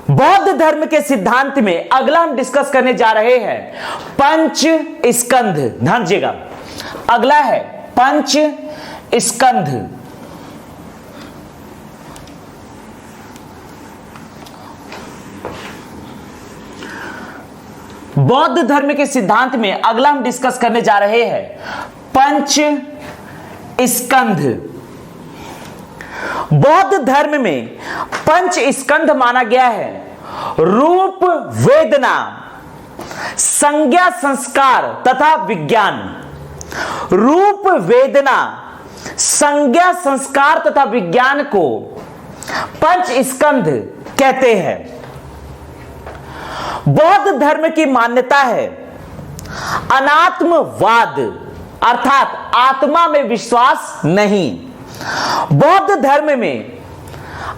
बौद्ध धर्म के सिद्धांत में अगला हम डिस्कस करने जा रहे हैं पंच स्कंध। ध्यान दीजिएगा, अगला है पंच स्कंध। बौद्ध धर्म के सिद्धांत में अगला हम डिस्कस करने जा रहे हैं पंच स्कंध। बौद्ध धर्म में पंच स्कंध माना गया है रूप, वेदना, संज्ञा, संस्कार तथा विज्ञान। रूप, वेदना, संज्ञा, संस्कार तथा विज्ञान को पंच स्कंध कहते हैं। बौद्ध धर्म की मान्यता है अनात्मवाद, अर्थात आत्मा में विश्वास नहीं। बौद्ध धर्म में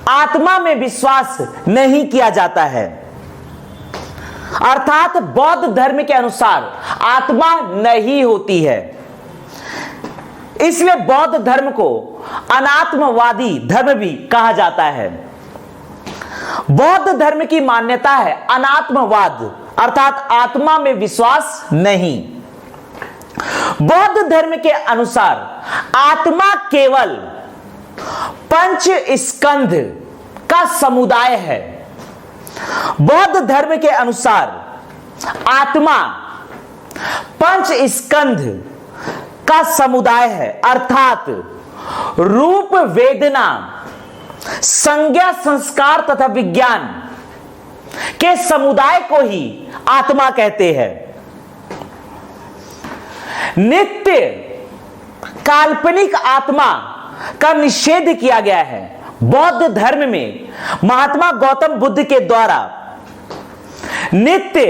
आत्मा में विश्वास नहीं किया जाता है, अर्थात बौद्ध धर्म के अनुसार आत्मा नहीं होती है। इसलिए बौद्ध धर्म को अनात्मवादी धर्म भी कहा जाता है। बौद्ध धर्म की मान्यता है अनात्मवाद, अर्थात आत्मा में विश्वास नहीं। बौद्ध धर्म के अनुसार आत्मा केवल पंच स्कंध का समुदाय है। बौद्ध धर्म के अनुसार आत्मा पंच स्कंध का समुदाय है, अर्थात रूप, वेदना, संज्ञा, संस्कार तथा विज्ञान के समुदाय को ही आत्मा कहते हैं। नित्य काल्पनिक आत्मा का निषेध किया गया है। बौद्ध धर्म में महात्मा गौतम बुद्ध के द्वारा नित्य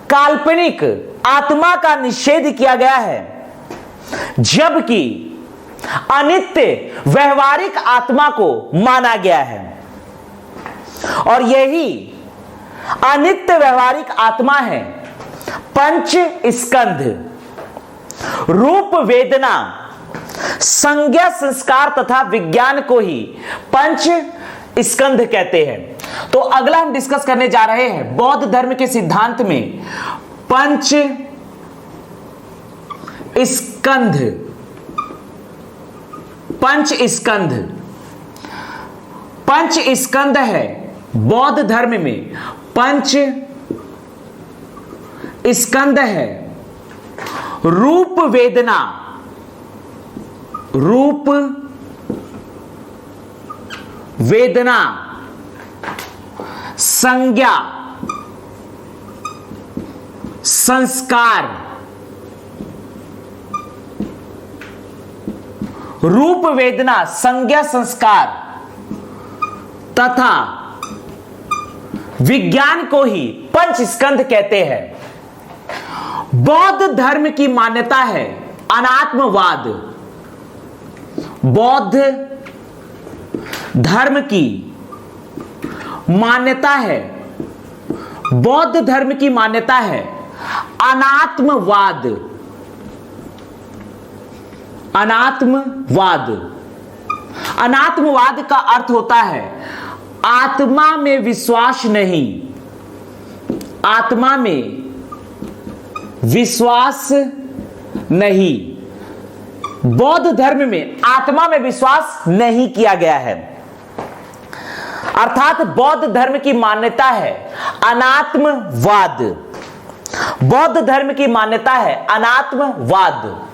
काल्पनिक आत्मा का निषेध किया गया है, जबकि अनित्य व्यवहारिक आत्मा को माना गया है। और यही अनित्य व्यवहारिक आत्मा है पंच स्कंध। रूप, वेदना, संज्ञा, संस्कार तथा विज्ञान को ही पंच स्कंध कहते हैं। तो अगला हम डिस्कस करने जा रहे हैं बौद्ध धर्म के सिद्धांत में पंच स्कंध। पंच स्कंध, पंच स्कंध है बौद्ध धर्म में पंच स्कंध है रूप, वेदना, रूप, वेदना, संज्ञा, संस्कार। रूप, वेदना, संज्ञा, संस्कार तथा विज्ञान को ही पंच स्कंध कहते हैं। बौद्ध धर्म की मान्यता है अनात्मवाद। बौद्ध धर्म की मान्यता है, बौद्ध धर्म की मान्यता है अनात्मवाद। अनात्मवाद, अनात्मवाद का अर्थ होता है आत्मा में विश्वास नहीं। आत्मा में विश्वास नहीं। बौद्ध धर्म में आत्मा में विश्वास नहीं किया गया है, अर्थात बौद्ध धर्म की मान्यता है अनात्मवाद। बौद्ध धर्म की मान्यता है अनात्मवाद।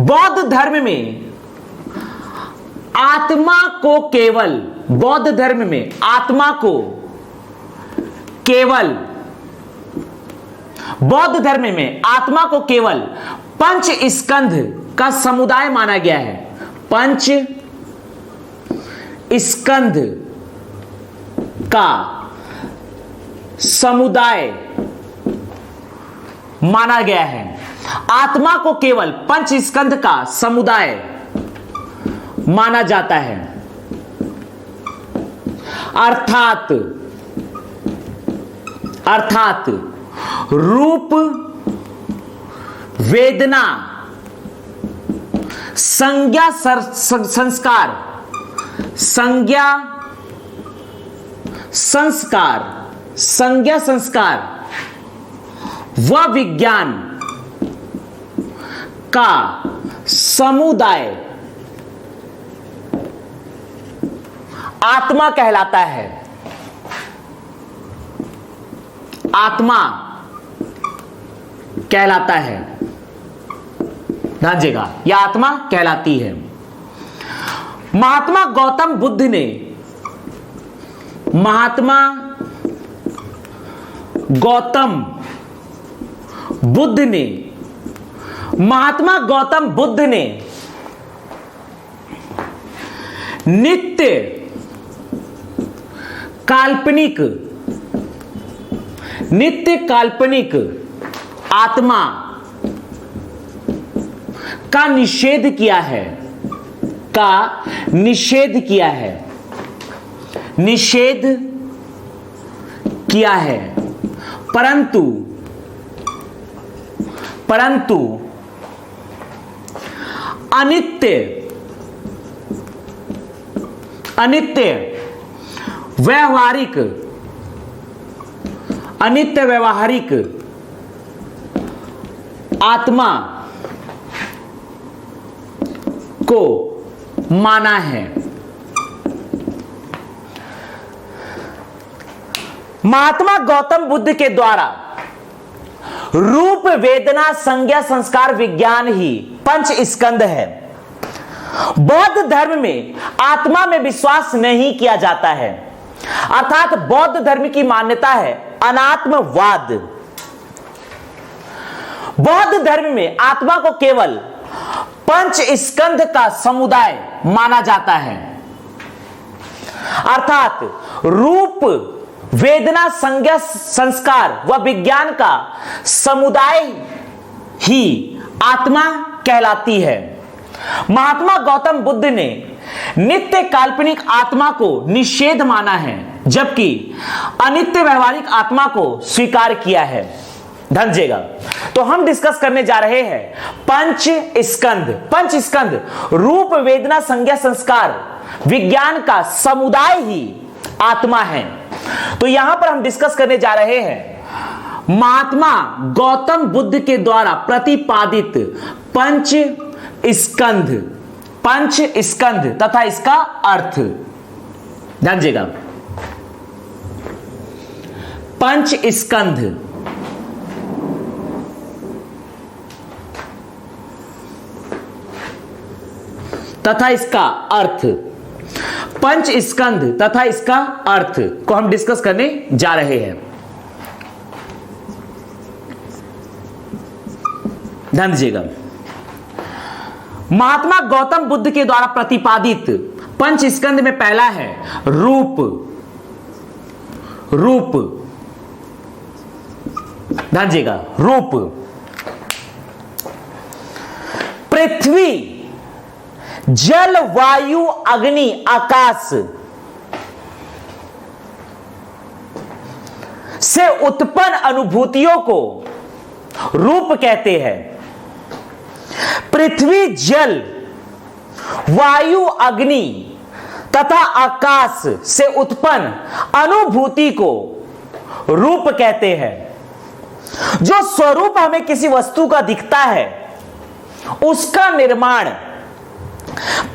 बौद्ध धर्म में आत्मा को केवल, बौद्ध धर्म में आत्मा को केवल, बौद्ध धर्म में आत्मा को केवल पंच स्कंध का समुदाय माना गया है। पंच स्कंध का समुदाय माना गया है। आत्मा को केवल पंच स्कंध का समुदाय माना जाता है, अर्थात रूप, वेदना, संज्ञा, संस्कार, संज्ञा, संस्कार, संज्ञा संस्कार व विज्ञान का समुदाय आत्मा कहलाता है। आत्मा कहलाता है, ध्यान दीजिएगा, यह आत्मा कहलाती है। महात्मा गौतम बुद्ध ने, महात्मा गौतम बुद्ध ने, महात्मा गौतम बुद्ध ने नित्य काल्पनिक आत्मा का निषेध किया है, निषेध किया है, परंतु अनित्य व्यवहारिक आत्मा को माना है। महात्मा गौतम बुद्ध के द्वारा रूप, वेदना, संज्ञा, संस्कार, विज्ञान ही पंच स्कंद है। बौद्ध धर्म में आत्मा में विश्वास नहीं किया जाता है, अर्थात बौद्ध धर्म की मान्यता है अनात्मवाद। बौद्ध धर्म में आत्मा को केवल पंच स्कंद का समुदाय माना जाता है, अर्थात रूप, वेदना, संज्ञा, संस्कार व विज्ञान का समुदाय ही आत्मा कहलाती है। महात्मा गौतम बुद्ध ने नित्य काल्पनिक आत्मा को निषेध माना है, जबकि अनित्य व्यवहारिक आत्मा को स्वीकार किया है। ध्यान दीजिएगा, तो हम डिस्कस करने जा रहे हैं पंच स्कंद रूप, वेदना, संज्ञा, संस्कार, विज्ञान का समुदाय ही आत्मा है। तो यहां पर हम डिस्कस करने जा रहे हैं महात्मा गौतम बुद्ध के द्वारा प्रतिपादित पंच स्कंद तथा इसका अर्थ। ध्यान दीजिएगा, पंच स्कंद तथा इसका अर्थ, पंच स्कंद तथा इसका अर्थ को हम डिस्कस करने जा रहे हैं। ध्यान दीजिएगा, महात्मा गौतम बुद्ध के द्वारा प्रतिपादित पंच स्कंद में पहला है रूप। ध्यान दीजिएगा, रूप। पृथ्वी, जल, वायु, अग्नि, आकाश से उत्पन्न अनुभूतियों को रूप कहते हैं। पृथ्वी, जल, वायु, अग्नि तथा आकाश से उत्पन्न अनुभूति को रूप कहते हैं। जो स्वरूप हमें किसी वस्तु का दिखता है, उसका निर्माण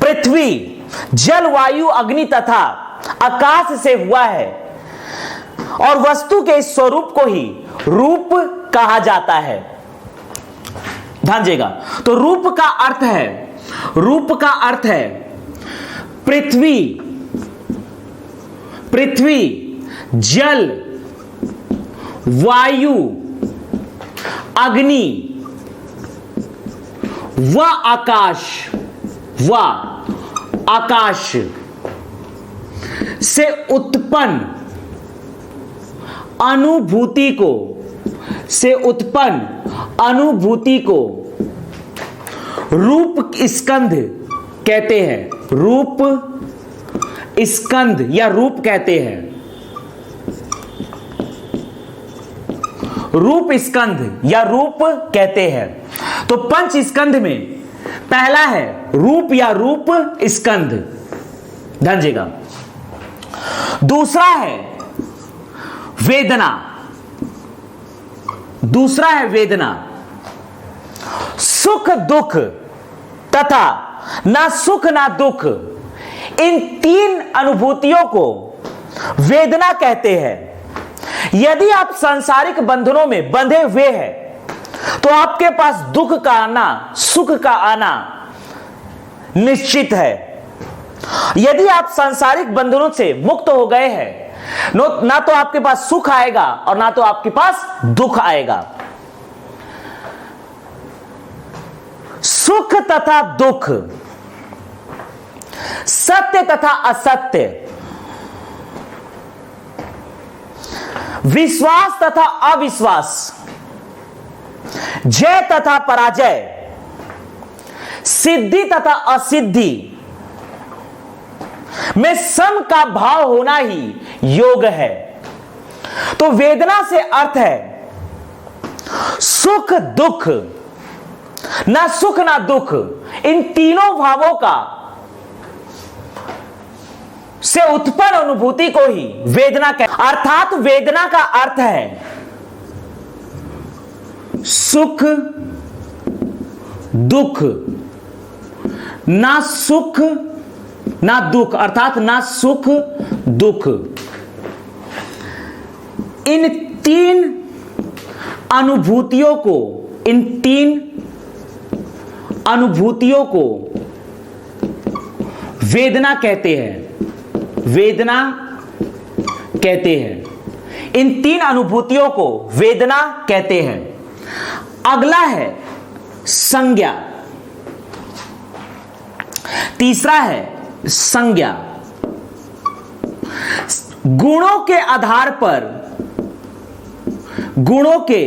पृथ्वी, जल, वायु, अग्नि तथा आकाश से हुआ है, और वस्तु के इस स्वरूप को ही रूप कहा जाता है। ध्यान दीजिएगा, तो रूप का अर्थ है पृथ्वी, जल, वायु, अग्नि व आकाश से उत्पन्न अनुभूति को रूप स्कंध कहते हैं। रूप स्कंध या रूप कहते हैं। रूप स्कंध या रूप कहते हैं। तो पंच स्कंध में पहला है रूप या रूप स्कंध। ध्यान दीजिएगा। दूसरा है वेदना, दूसरा है वेदना। सुख दुख तथा ना सुख ना दुख, इन तीन अनुभूतियों को वेदना कहते हैं। यदि आप सांसारिक बंधनों में बंधे हुए हैं तो आपके पास दुख का आना, सुख का आना निश्चित है। यदि आप सांसारिक बंधनों से मुक्त हो गए हैं, ना तो आपके पास सुख आएगा और ना तो आपके पास दुख आएगा। सुख तथा दुख, सत्य तथा असत्य, विश्वास तथा अविश्वास, जय तथा पराजय, सिद्धि तथा असिद्धि में सम का भाव होना ही योग है। तो वेदना से अर्थ है सुख दुख, ना सुख ना दुख, इन तीनों भावों का से उत्पन्न अनुभूति को ही वेदना कहते। अर्थात वेदना का अर्थ है सुख दुख, ना सुख ना दुख, अर्थात ना सुख दुख, इन तीन अनुभूतियों को, इन तीन अनुभूतियों को वेदना कहते हैं। वेदना कहते हैं, इन तीन अनुभूतियों को वेदना कहते हैं। अगला है संज्ञा, तीसरा है संज्ञा। गुणों के आधार पर, गुणों के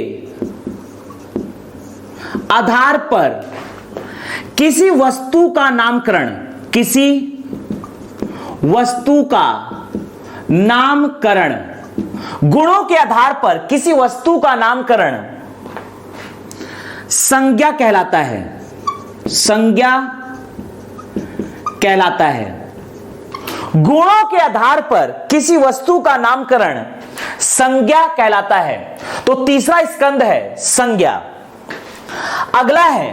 आधार पर किसी वस्तु का नामकरण, किसी वस्तु का नामकरण, गुणों के आधार पर किसी वस्तु का नामकरण संज्ञा कहलाता है। संज्ञा कहलाता है। गुणों के आधार पर किसी वस्तु का नामकरण संज्ञा कहलाता है। तो तीसरा स्कंद है संज्ञा। अगला है,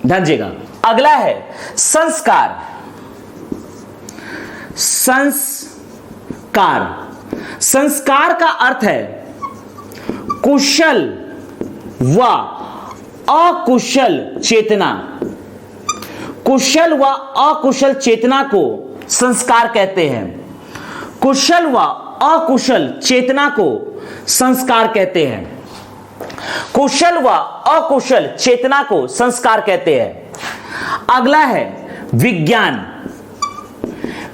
ध्यान दीजिएगा, अगला है संस्कार। संस्कार, संस्कार का अर्थ है कुशल व अकुशल चेतना। कुशल व अकुशल चेतना को संस्कार कहते हैं। कुशल व अकुशल चेतना को संस्कार कहते हैं। कुशल व अकुशल चेतना को संस्कार कहते हैं। अगला है विज्ञान।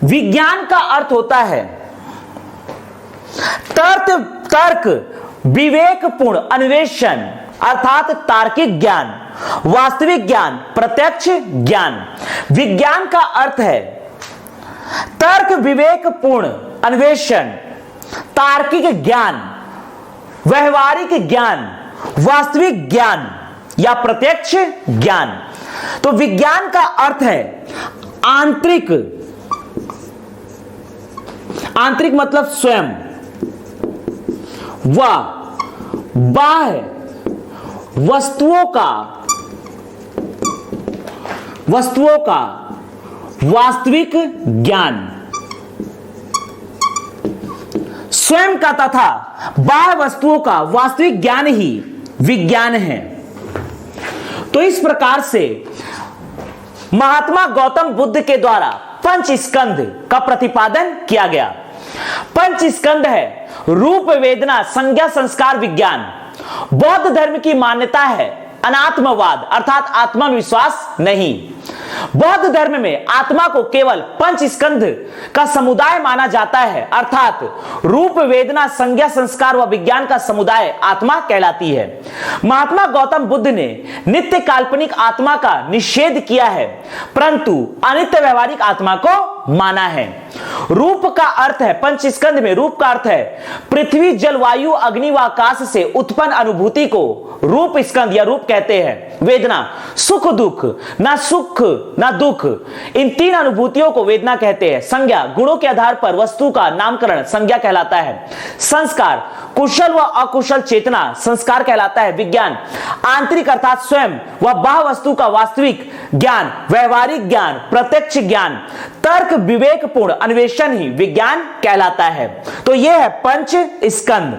विज्ञान का अर्थ होता है तर्क विवेकपूर्ण अन्वेषण, अर्थात तार्किक ज्ञान, वास्तविक ज्ञान, प्रत्यक्ष ज्ञान। विज्ञान का अर्थ है तर्क विवेकपूर्ण अन्वेषण, तार्किक ज्ञान, व्यवहारिक ज्ञान, वास्तविक ज्ञान या प्रत्यक्ष ज्ञान। तो विज्ञान का अर्थ है आंतरिक, आंतरिक मतलब स्वयं, व बाह्य वस्तुओं का वास्तविक ज्ञान। स्वयं का तथा बाह्य वस्तुओं का वास्तविक ज्ञान ही विज्ञान है। तो इस प्रकार से महात्मा गौतम बुद्ध के द्वारा पंच स्कंध का प्रतिपादन किया गया। पंच स्कंध है रूप, वेदना, संज्ञा, संस्कार, विज्ञान। बौद्ध धर्म की मान्यता है अनात्मवाद, अर्थात आत्मा में विश्वास नहीं। बौद्ध धर्म में आत्मा को केवल पंच स्कंध का समुदाय माना जाता है, अर्थात रूप, वेदना, संज्ञा, संस्कार व विज्ञान का समुदाय आत्मा कहलाती है। महात्मा गौतम बुद्ध ने नित्य काल्पनिक आत्मा का निषेध किया है, परंतु अनित्य व्यवहारिक आत्मा को माना है। रूप का अर्थ है, पंचस्कंध में रूप का अर्थ है पृथ्वी जल वायु अग्नि व आकाश से उत्पन्न अनुभूति को रूप स्कंध या रूप कहते हैं। वेदना सुख दुख, ना सुख ना दुख, इन तीन अनुभूतियों को वेदना कहते हैं। संज्ञा गुणों के आधार पर वस्तु का नामकरण संज्ञा कहलाता है। संस्कार कुशल व अकुशल चेतना संस्कार कहलाता है। विज्ञान आंतरिक अर्थात स्वयं व बाह्य वस्तु का वास्तविक ज्ञान, व्यवहारिक ज्ञान, प्रत्यक्ष ज्ञान, तर्क विवेकपूर्ण अन्वेषण ही विज्ञान कहलाता है। तो यह है पंच स्कंद।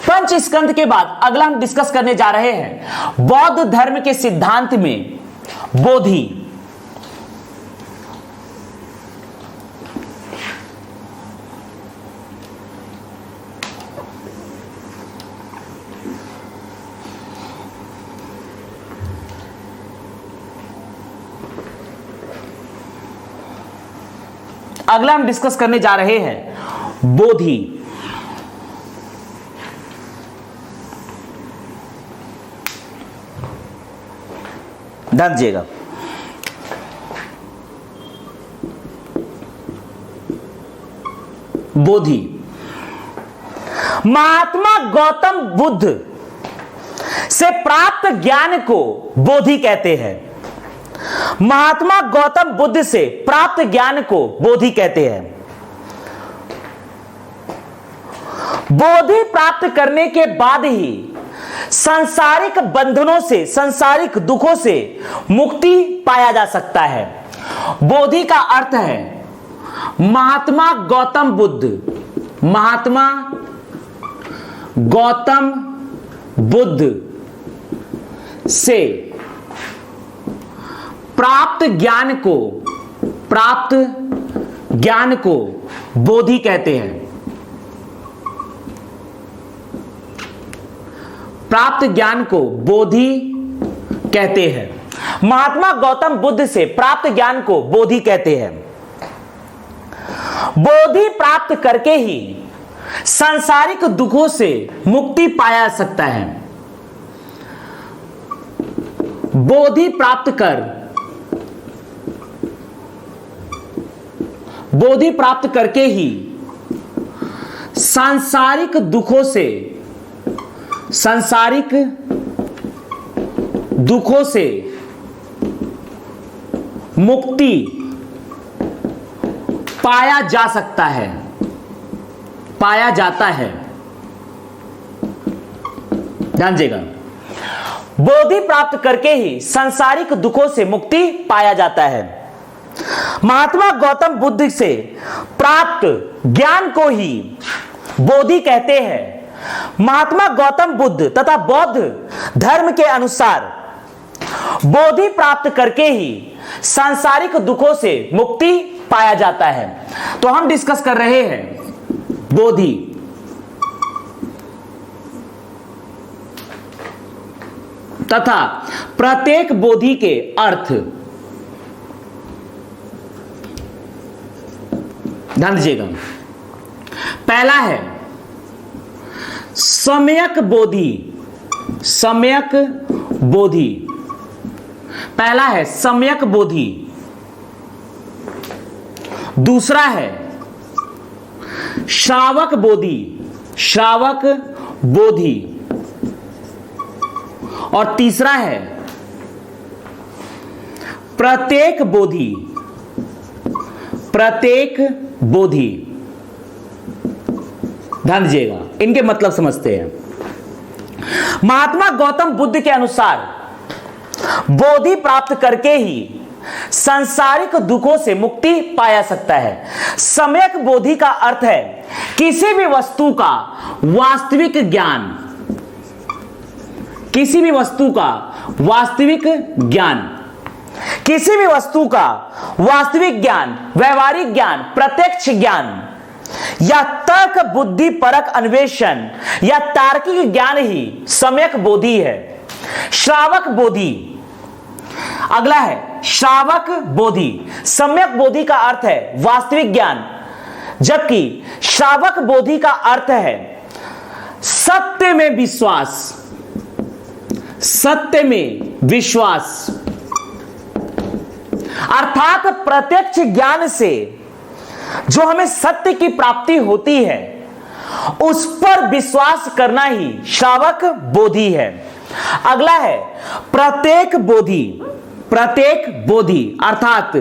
पंच स्कंद के बाद अगला हम डिस्कस करने जा रहे हैं बौद्ध धर्म के सिद्धांत में बोधि। अगला हम डिस्कस करने जा रहे हैं बोधि। ध्यान दीजिएगा, बोधि महात्मा गौतम बुद्ध से प्राप्त ज्ञान को बोधि कहते हैं। महात्मा गौतम बुद्ध से प्राप्त ज्ञान को बोधि कहते हैं। बोधि प्राप्त करने के बाद ही सांसारिक बंधनों से, सांसारिक दुखों से मुक्ति पाया जा सकता है। बोधि का अर्थ है महात्मा गौतम बुद्ध, महात्मा गौतम बुद्ध से प्राप्त ज्ञान को बोधि कहते हैं। प्राप्त ज्ञान को बोधि कहते हैं। महात्मा गौतम बुद्ध से प्राप्त ज्ञान को बोधि कहते हैं। बोधि प्राप्त करके ही सांसारिक दुखों से मुक्ति पाया जा सकता है। बोधि प्राप्त करके ही सांसारिक दुखों से मुक्ति पाया जा सकता है, पाया जाता है। ध्यान दीजिएगा, बोधि प्राप्त करके ही सांसारिक दुखों से मुक्ति पाया जाता है। महात्मा गौतम बुद्ध से प्राप्त ज्ञान को ही बोधि कहते हैं। महात्मा गौतम बुद्ध तथा बौद्ध धर्म के अनुसार बोधि प्राप्त करके ही सांसारिक दुखों से मुक्ति पाया जाता है। तो हम डिस्कस कर रहे हैं बोधि। तथा प्रत्येक बोधि के अर्थ। ध्यान दीजिएगा, पहला है सम्यक बोधि। सम्यक बोधि, पहला है सम्यक बोधि। दूसरा है श्रावक बोधि, श्रावक बोधि। और तीसरा है प्रत्येक बोधि, प्रत्येक बोधि। ध्यान दीजिएगा, इनके मतलब समझते हैं। महात्मा गौतम बुद्ध के अनुसार बोधि प्राप्त करके ही सांसारिक दुखों से मुक्ति पाया सकता है। सम्यक बोधि का अर्थ है किसी भी वस्तु का वास्तविक ज्ञान, किसी भी वस्तु का वास्तविक ज्ञान, किसी भी वस्तु का वास्तविक ज्ञान, व्यवहारिक ज्ञान, प्रत्यक्ष ज्ञान या तर्क बुद्धि परक अन्वेषण या तार्किक ज्ञान ही सम्यक बोधि है। श्रावक बोधि, अगला है श्रावक बोधि। सम्यक बोधि का अर्थ है वास्तविक ज्ञान, जबकि श्रावक बोधि का अर्थ है सत्य में विश्वास, सत्य में विश्वास। अर्थात प्रत्यक्ष ज्ञान से जो हमें सत्य की प्राप्ति होती है उस पर विश्वास करना ही श्रावक बोधि है। अगला है प्रत्येक बोधि। प्रत्येक बोधि अर्थात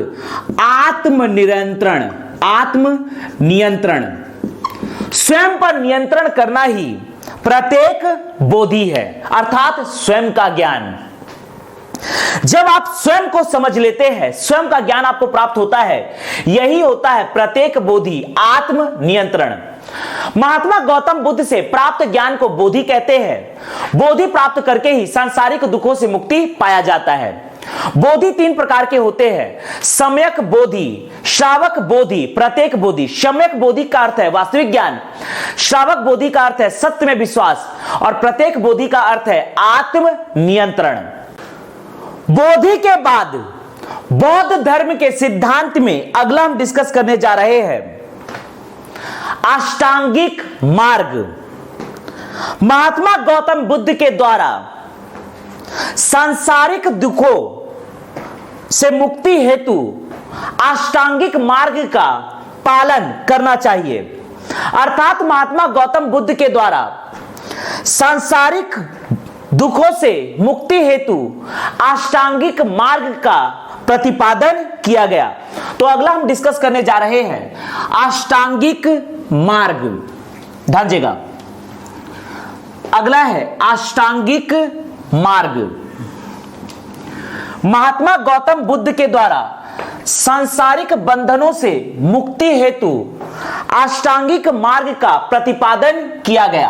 आत्मनियंत्रण। आत्मनियंत्रण, स्वयं पर नियंत्रण करना ही प्रत्येक बोधि है, अर्थात स्वयं का ज्ञान। जब आप स्वयं को समझ लेते हैं, स्वयं का ज्ञान आपको प्राप्त होता है, यही होता है प्रत्येक बोधि, आत्म नियंत्रण। महात्मा गौतम बुद्ध से प्राप्त ज्ञान को बोधि कहते हैं। बोधि प्राप्त करके ही सांसारिक दुखों से मुक्ति पाया जाता है। बोधि 3 प्रकार के होते हैं, सम्यक बोधि, श्रावक बोधि, प्रत्येक बोधि। सम्यक बोधि का अर्थ है वास्तविक ज्ञान, श्रावक बोधि का अर्थ है सत्य में विश्वास, और प्रत्येक बोधि का अर्थ है आत्म नियंत्रण। बोधि के बाद बौद्ध धर्म के सिद्धांत में अगला हम डिस्कस करने जा रहे हैं अष्टांगिक मार्ग। महात्मा गौतम बुद्ध के द्वारा सांसारिक दुखों से मुक्ति हेतु अष्टांगिक मार्ग का पालन करना चाहिए। अर्थात महात्मा गौतम बुद्ध के द्वारा सांसारिक दुखों से मुक्ति हेतु अष्टांगिक मार्ग का प्रतिपादन किया गया। तो अगला हम डिस्कस करने जा रहे हैं अष्टांगिक मार्ग। ध्यान दीजिएगा, अगला है अष्टांगिक मार्ग। महात्मा गौतम बुद्ध के द्वारा सांसारिक बंधनों से मुक्ति हेतु अष्टांगिक मार्ग का प्रतिपादन किया गया।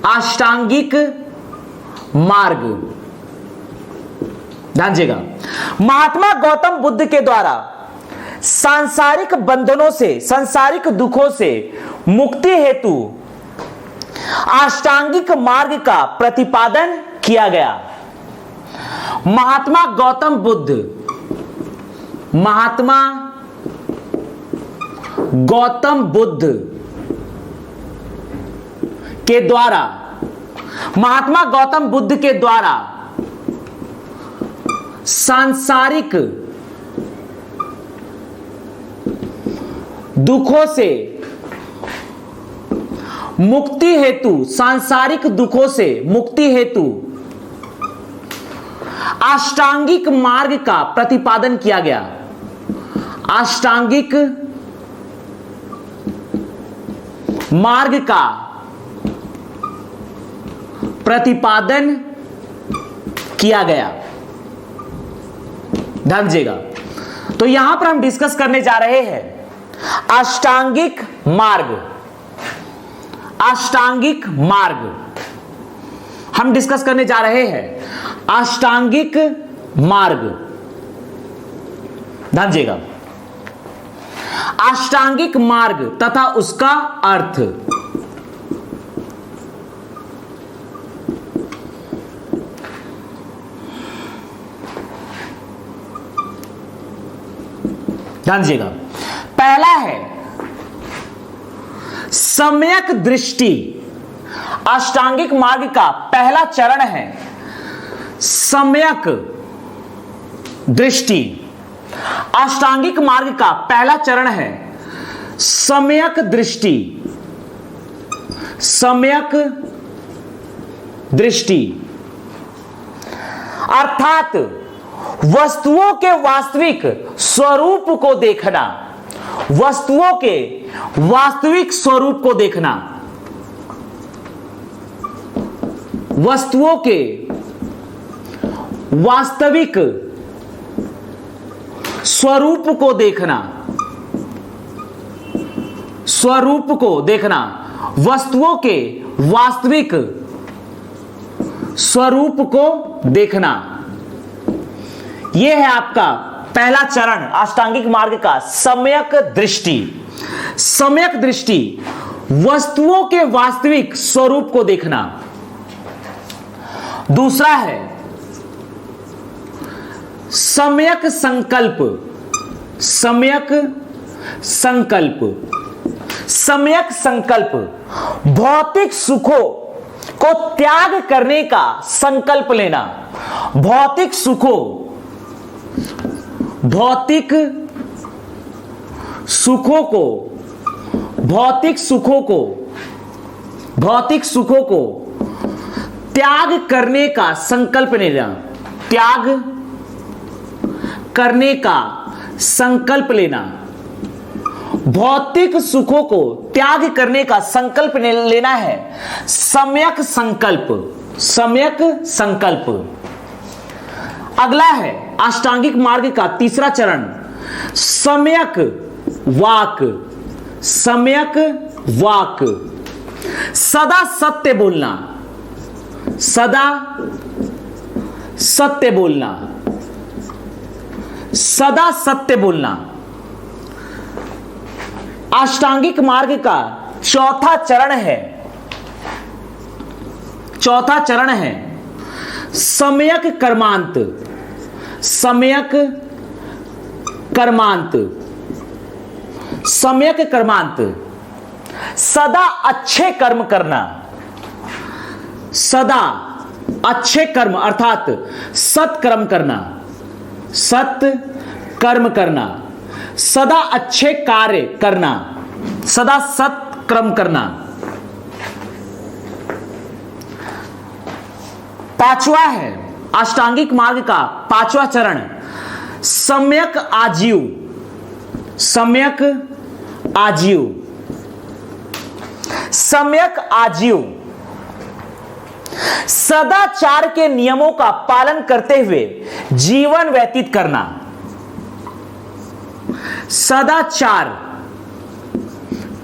अष्टांगिक मार्ग, ध्यान दीजिएगा, महात्मा गौतम बुद्ध के द्वारा सांसारिक बंधनों से, सांसारिक दुखों से मुक्ति हेतु अष्टांगिक मार्ग का प्रतिपादन किया गया। महात्मा गौतम बुद्ध, महात्मा गौतम बुद्ध के द्वारा, महात्मा गौतम बुद्ध के द्वारा सांसारिक दुखों से मुक्ति हेतु, सांसारिक दुखों से मुक्ति हेतु अष्टांगिक मार्ग का प्रतिपादन किया गया। अष्टांगिक मार्ग का प्रतिपादन किया गया। ध्यान दीजिएगा, तो यहां पर हम डिस्कस करने जा रहे हैं अष्टांगिक मार्ग। अष्टांगिक मार्ग हम डिस्कस करने जा रहे हैं अष्टांगिक मार्ग। ध्यान दीजिएगा, अष्टांगिक मार्ग तथा उसका अर्थ। ध्यान दीजिएगा, पहला है सम्यक दृष्टि। अष्टांगिक मार्ग का पहला चरण है सम्यक दृष्टि। अष्टांगिक मार्ग का पहला चरण है सम्यक दृष्टि। सम्यक दृष्टि अर्थात वस्तुओं के वास्तविक स्वरूप को देखना। वस्तुओं के वास्तविक स्वरूप को देखना। वस्तुओं के वास्तविक स्वरूप को देखना। स्वरूप को देखना, वस्तुओं के वास्तविक स्वरूप को देखना, यह है आपका पहला चरण अष्टांगिक मार्ग का सम्यक दृष्टि। सम्यक दृष्टि, वस्तुओं के वास्तविक स्वरूप को देखना। दूसरा है सम्यक संकल्प। सम्यक संकल्प, सम्यक संकल्प भौतिक सुखों को त्याग करने का संकल्प लेना। भौतिक सुखों को त्याग करने का संकल्प लेना। त्याग करने का संकल्प लेना। भौतिक सुखों को त्याग करने का संकल्प लेना है सम्यक संकल्प। सम्यक संकल्प। अगला है अष्टांगिक मार्ग का तीसरा चरण, सम्यक वाक। सम्यक वाक। सदा सत्य बोलना। सदा सत्य बोलना। सदा सत्य बोलना। अष्टांगिक मार्ग का चौथा चरण है सम्यक कर्मांत। सम्यक कर्मांत। सम्यक कर्मांत। सदा अच्छे कर्म करना। सदा अच्छे कर्म अर्थात सत्कर्म करना। सत्य कर्म करना। सदा अच्छे कार्य करना। सदा सत्कर्म करना। पांचवा है अष्टांगिक मार्ग का पांचवा चरण, सम्यक आजीव। सम्यक आजीव। सम्यक आजीव। सदाचार के नियमों का पालन करते हुए जीवन व्यतीत करना। सदाचार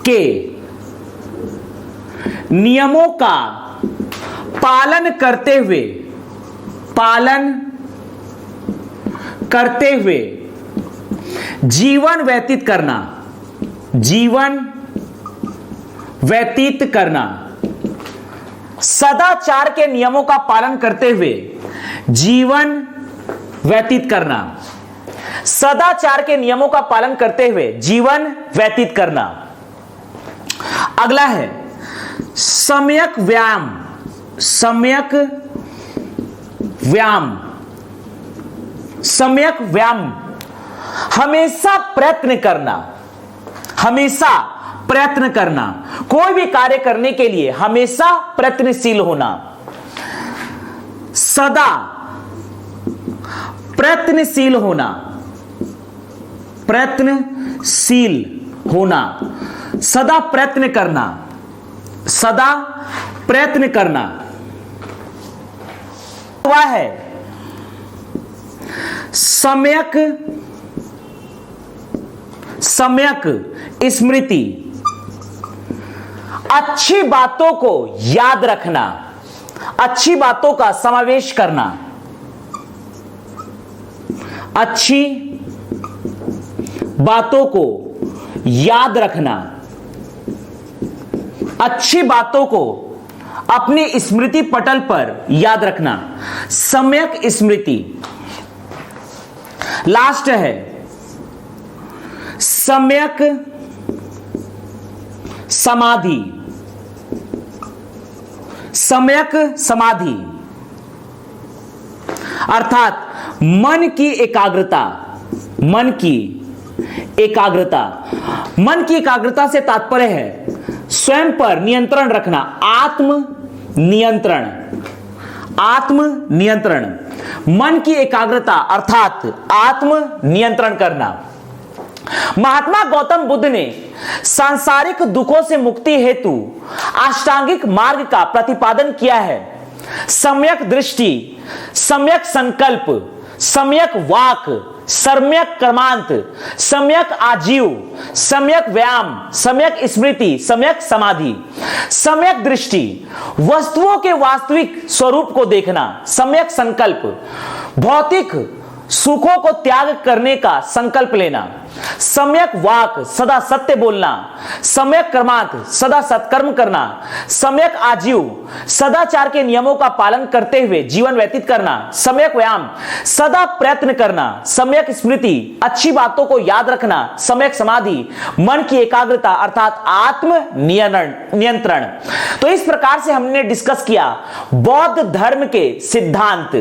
के नियमों का पालन करते हुए जीवन व्यतीत करना। जीवन व्यतीत करना। सदाचार के नियमों का पालन करते हुए जीवन व्यतीत करना। सदाचार के नियमों का पालन करते हुए जीवन व्यतीत करना। अगला है सम्यक व्यायाम। सम्यक व्यायाम। सम्यक व्यायाम। हमेशा प्रयत्न करना। हमेशा प्रयत्न करना। कोई भी कार्य करने के लिए हमेशा प्रयत्नशील होना। सदा प्रयत्नशील होना। प्रयत्नशील होना। सदा प्रयत्न करना। सदा प्रयत्न करना। वह है सम्यक स्मृति। अच्छी बातों को याद रखना। अच्छी बातों का समावेश करना। अच्छी बातों को याद रखना। अच्छी बातों को अपनी स्मृति पटल पर याद रखना। सम्यक स्मृति। लास्ट है सम्यक समाधि। सम्यक समाधि अर्थात मन की एकाग्रता। मन की एकाग्रता। मन की एकाग्रता से तात्पर्य है स्वयं पर नियंत्रण रखना। आत्म नियंत्रण। आत्म नियंत्रण। मन की एकाग्रता अर्थात आत्म नियंत्रण करना। महात्मा गौतम बुद्ध ने सांसारिक दुखों से मुक्ति हेतु अष्टांगिक मार्ग का प्रतिपादन किया है। सम्यक दृष्टि, सम्यक संकल्प, सम्यक वाक, सम्यक कर्मांत, सम्यक आजीव, सम्यक व्यायाम, सम्यक स्मृति, सम्यक समाधि। सम्यक दृष्टि वस्तुओं के वास्तविक स्वरूप को देखना। सम्यक संकल्प भौतिक सुखों को त्याग करने का संकल्प लेना। सम्यक वाक सदा सत्य बोलना, सम्यक कर्मांत सदा सत्कर्म करना, सम्यक आजीव सदाचार के नियमों का पालन करते हुए जीवन व्यतीत करना, सम्यक व्यायाम सदा प्रयत्न करना, सम्यक स्मृति अच्छी बातों को याद रखना, सम्यक समाधि मन की एकाग्रता अर्थात आत्म नियंत्रण। तो इस प्रकार से हमने डिस्कस किया बौद्ध धर्म के सिद्धांत।